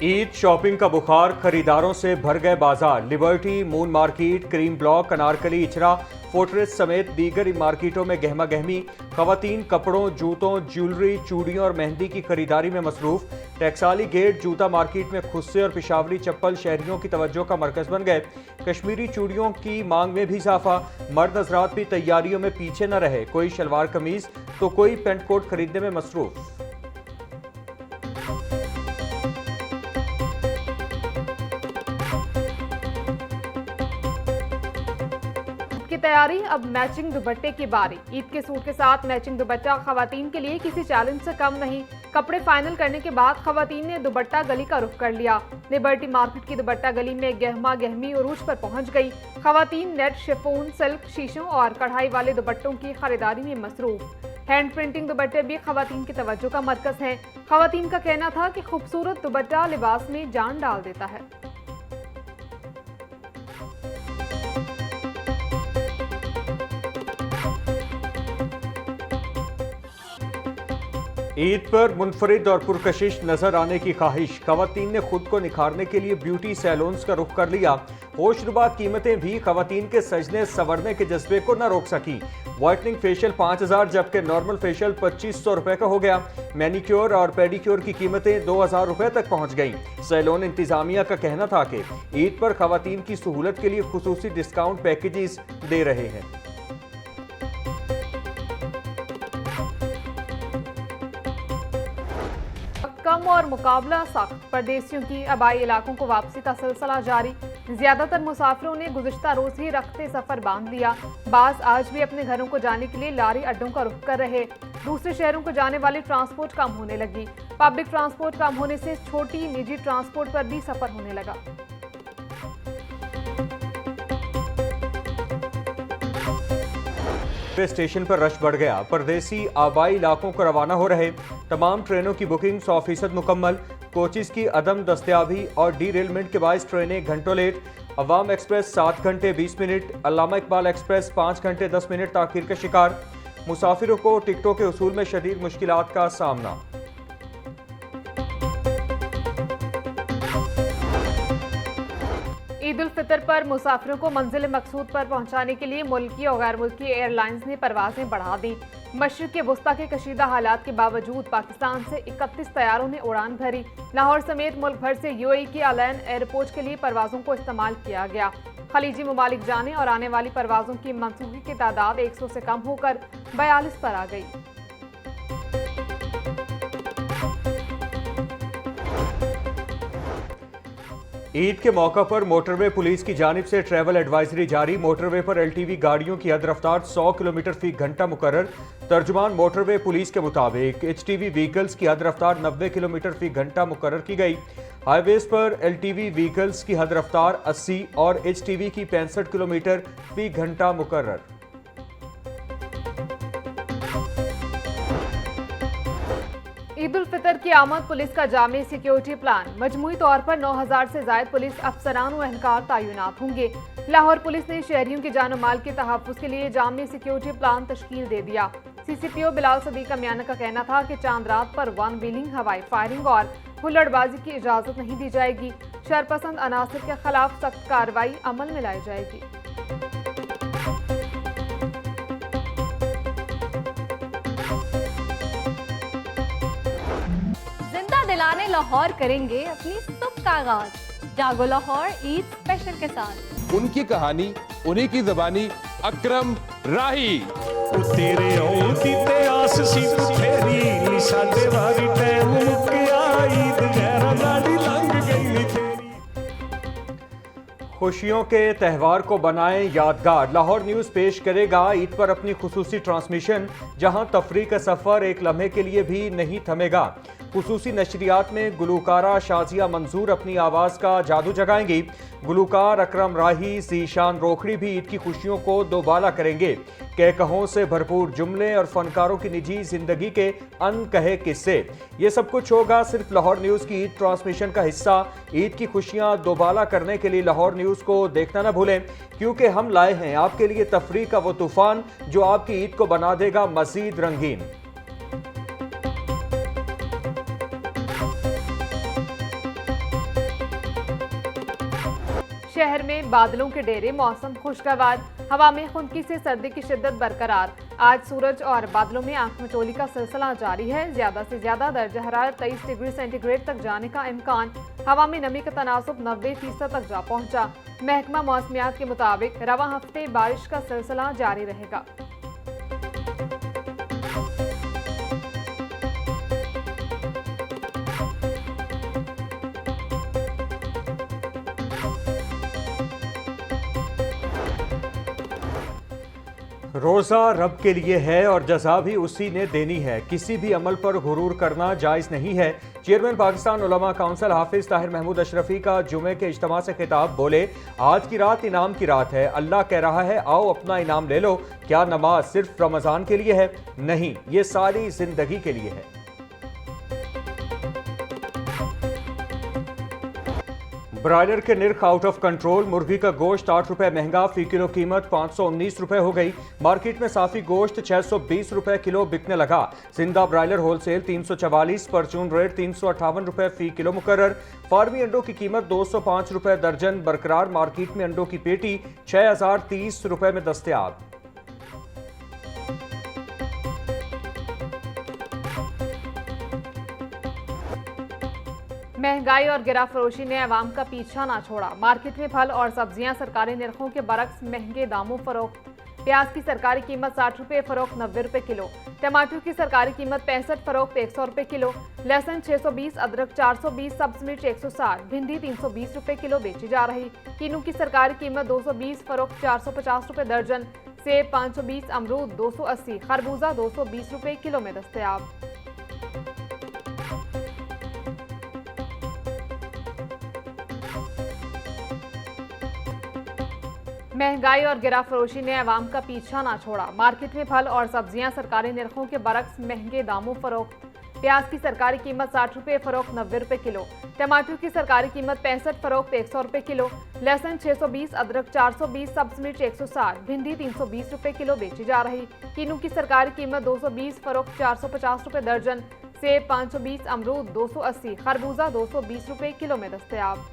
Eid shopping का बुखार, खरीदारों से भर गए बाजार। Liberty, moon market, cream block, Anarkali, Ichhra, fortress समेत दीगर मार्केटों में गहमा गहमी। खवातीन कपड़ों, जूतों, ज्वेलरी, चूड़ियों और मेहंदी की खरीदारी में मसरूफ। टैक्साली गेट जूता मार्केट में खुस्से और पिशावरी चप्पल शहरियों की तवज्जो का मरकज बन गए। कश्मीरी चूड़ियों की मांग में भी इजाफा। मर्द हजरात भी तैयारियों में पीछे न रहे, कोई शलवार कमीज तो कोई पेंट कोट खरीदने में मसरूफ। की तैयारी, अब मैचिंग दुपट्टे की बारी। ईद के सूट के साथ मैचिंग दुपट्टा खवातीन के लिए किसी चैलेंज से कम नहीं। कपड़े फाइनल करने के बाद खवातीन ने दुपट्टा गली का रुख कर लिया। लिबर्टी मार्केट की दुपट्टा गली में गहमा गहमी उरूज पर पहुंच गई। खवातीन नेट, शिफॉन, सिल्क, शीशों और कढ़ाई वाले दुपट्टों की खरीदारी में मसरूफ। हैंड प्रिंटिंग दुपट्टे भी खवातीन की तवज्जो का मरकज हैं। खवातीन का कहना था कि खूबसूरत दुपट्टा लिबास में जान डाल देता है। ईद पर मुनफरिद और पुरकशिश नजर आने की ख्वाहिश। खवातीन ने खुद को निखारने के लिए ब्यूटी सैलून्स का रुख कर लिया। होशरुबा कीमतें भी खवातीन के सजने संवरने के जज्बे को न रोक सकी। व्हाइटनिंग फेशियल 5000 जबकि नॉर्मल फेशियल 2500 रुपए का हो गया। मैनिक्योर और पेडिक्योर की कीमतें 2000 रुपए तक पहुंच गईं। सैलून इंतजामिया का कहना था कि ईद पर खवातीन की सहूलत के लिए खुसूसी डिस्काउंट पैकेजेस दे रहे हैं। कम और मुकाबला सख्त, परदेसियों की आबाई इलाकों को वापसी का सिलसिला जारी। ज्यादातर मुसाफिरों ने गुज़िश्ता रोज ही रखते सफर बांध लिया। बाज आज भी अपने घरों को जाने के लिए लारी अड्डों का रुख कर रहे। दूसरे शहरों को जाने वाली ट्रांसपोर्ट कम होने लगी। पब्लिक ट्रांसपोर्ट कम होने से छोटी निजी ट्रांसपोर्ट पर भी सफर होने लगा। रेलवे स्टेशन पर रश बढ़ गया। परदेसी आबाई इलाकों को रवाना हो रहे। तमाम ट्रेनों की बुकिंग 100% मुकम्मल। कोचेस की अदम दस्तयाबी और डीरेलमेंट के बायस ट्रेनें घंटों लेट। अवाम एक्सप्रेस 7 घंटे 20 मिनट, अल्लामा इकबाल एक्सप्रेस 5 घंटे 10 मिनट ताखीर का शिकार। मुसाफिरों को टिकटों के उसूल में शदीद मुश्किलात का सामना। ईद उल फितर पर मुसाफिरों को मंजिल मकसूद पर पहुंचाने के लिए मुल्की और गैर मुल्की एयरलाइंस ने परवाजें बढ़ा दी। मशरिक के वस्ता के कशीदा हालात के बावजूद पाकिस्तान से 31 तैयारों ने उड़ान भरी। लाहौर समेत मुल्क भर से यूएई के अलायन एयरपोर्ट के लिए परवाजों को इस्तेमाल किया गया। खलीजी ममालिक जाने और आने वाली परवाजों की मंसूबी की तादाद 100 से कम होकर 42 पर आ गई। ईद के मौका पर मोटरवे पुलिस की जानिब से ट्रैवल एडवाइजरी जारी। मोटरवे पर एलटीवी गाड़ियों की हद रफ्तार 100 किलोमीटर फी घंटा मुकर्रर। तर्जुमान मोटरवे पुलिस के मुताबिक एचटीवी व्हीकल्स की हद रफ्तार 90 किलोमीटर फी घंटा मुकर्रर की गई। हाईवेज पर एलटीवी व्हीकल्स की हद रफ्तार 80 और एचटीवी की 65 किलोमीटर फी घंटा मुकर्रर। ईद उल फितर की आमद पुलिस का जामी सिक्योरिटी प्लान। मजमूई तौर पर 9000 से ज्यादा पुलिस अफसरान व एहलकार तैनात होंगे। लाहौर पुलिस ने शहरियों की जान माल के तहफ़्फ़ुज़ के लिए जामी सिक्योरिटी प्लान तश्कील दे दिया। सीसीपीओ बिलाल सदीक अमियाना का कहना था कि चांद रात पर वन व्हीलिंग, हवाई फायरिंग और हुल्लड़बाजी की इजाज़त नहीं दी जाएगी। शरपसंद अनासर के खिलाफ सख्त कार्रवाई अमल में लाई जाएगी। दिलाने लाहौर करेंगे अपनी सुबह का आगाज। जागो लाहौर ईद स्पेशल के साथ। उनकी कहानी, उन्हीं की ज़बानी, अकरम राही। तेरे औदी ते आस सी तेरी निशाने वाली टाइम मुके आई दगैरा लाड़ी लंघ गई तेरी। खुशियों के त्यौहार को बनाएं यादगार। लाहौर न्यूज़ पेश करेगा ईद पर अपनी खुसूसी ट्रांसमिशन, जहां तफरीह का सफ़र एक लम्हे के लिए भी नहीं थमेगा। खुसूसी नशरियात में गुलूकारा शाजिया मंजूर अपनी आवाज़ का जादू जगाएंगी। गुलूकार अकरम राही, ज़ीशान रोखड़ी भी ईद की खुशियों को दोबाला करेंगे। कहकहों से भरपूर जुमले और फनकारों की निजी जिंदगी के अनकहे किस्से, ये सब कुछ होगा सिर्फ लाहौर न्यूज़ की ईद ट्रांसमिशन का हिस्सा। ईद की खुशियां दोबाला करने के लिए लाहौर न्यूज़ को देखना न भूलें, क्योंकि हम लाए हैं आपके लिए तफरीह का वो तूफान जो आपकी ईद को बना देगा मजीद रंगीन। में बादलों के डेरे, मौसम खुशगवार, हवा में खुनकी से सर्दी की शिद्दत बरकरार। आज सूरज और बादलों में आंख मिचौली का सिलसिला जारी है। ज्यादा से ज्यादा दर्जा हरारत 23 डिग्री सेंटीग्रेड तक जाने का इम्कान। हवा में नमी का तनासुब 90% तक जा पहुंचा। महकमा मौसमियात के मुताबिक रवा हफ्ते बारिश का सिलसिला जारी रहेगा। रोज़ा रब के लिए है और जज़ा भी उसी ने देनी है। किसी भी अमल पर गुरूर करना जायज़ नहीं है। चेयरमैन पाकिस्तान उलमा काउंसिल हाफिज ताहिर महमूद अशरफी का जुमे के इज्तिमा से खिताब। बोले, आज की रात इनाम की रात है। अल्लाह कह रहा है, आओ अपना इनाम ले लो। क्या नमाज सिर्फ रमज़ान के लिए है? नहीं, ये सारी जिंदगी के लिए है। ब्रायलर के निर्ख आउट ऑफ कंट्रोल। मुर्गी का गोश्त 8 रुपए महंगा, फी किलो कीमत 519 रुपए हो गई। मार्केट में साफी गोश्त 620 रुपए किलो बिकने लगा। जिंदा ब्रायलर होलसेल 344, परचून रेट 358 रुपए फी किलो मुकर्रर। फार्मी अंडों की कीमत 205 रुपए दर्जन बरकरार। मार्केट में अंडों की पेटी 6030 रुपए में दस्तयाब। महंगाई और गिरा फरोशी ने अवाम का पीछा ना छोड़ा। मार्केट में फल और सब्जियां सरकारी निर्खों के बरक्स महंगे दामों फरोख्त। प्याज की सरकारी कीमत 60 रुपये फरोख्त 90 रुपये किलो। टमाटर की सरकारी कीमत 65 फरोख्त 100 रुपये किलो। लहसुन 620, अदरक 420, सब्ज मिर्च 160, भिंडी 320 रुपये किलो बेची जा रही। किन्नू की सरकारी कीमत 220 फरोख्त 450 रुपये दर्जन। सेब 520, अमरूद 280, खरबूजा 220 रुपये किलो में दस्तयाब। महंगाई और गिरा फरोशी ने अवाम का पीछा ना छोड़ा। मार्केट में फल और सब्जियां सरकारी निर्खों के बरक्स महंगे दामों फरोख्त। प्याज की सरकारी कीमत 60 रुपये फरोख्त 90 रुपये किलो। टमाटर की सरकारी कीमत 65 फरोख्त 100 रुपये किलो। लहसुन 620, अदरक 420, सब्ज मिर्च 160, भिंडी 320 रुपये किलो बेची जा रही। किन्नू की सरकारी कीमत 220 फरोख्त 450 रुपये दर्जन। सेब 520, अमरूद 280, खरबूजा 220 रुपये किलो में दस्तयाब।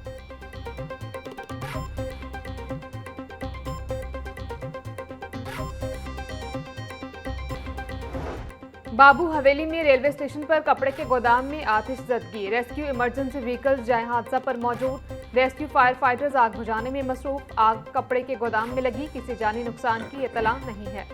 बाबू हवेली में रेलवे स्टेशन पर कपड़े के गोदाम में आतिशज़दगी। रेस्क्यू इमरजेंसी व्हीकल्स जाए हादसा पर मौजूद। रेस्क्यू फायर फाइटर्स आग बुझाने में मसरूफ। आग कपड़े के गोदाम में लगी। किसी जानी नुकसान की इत्तला नहीं है।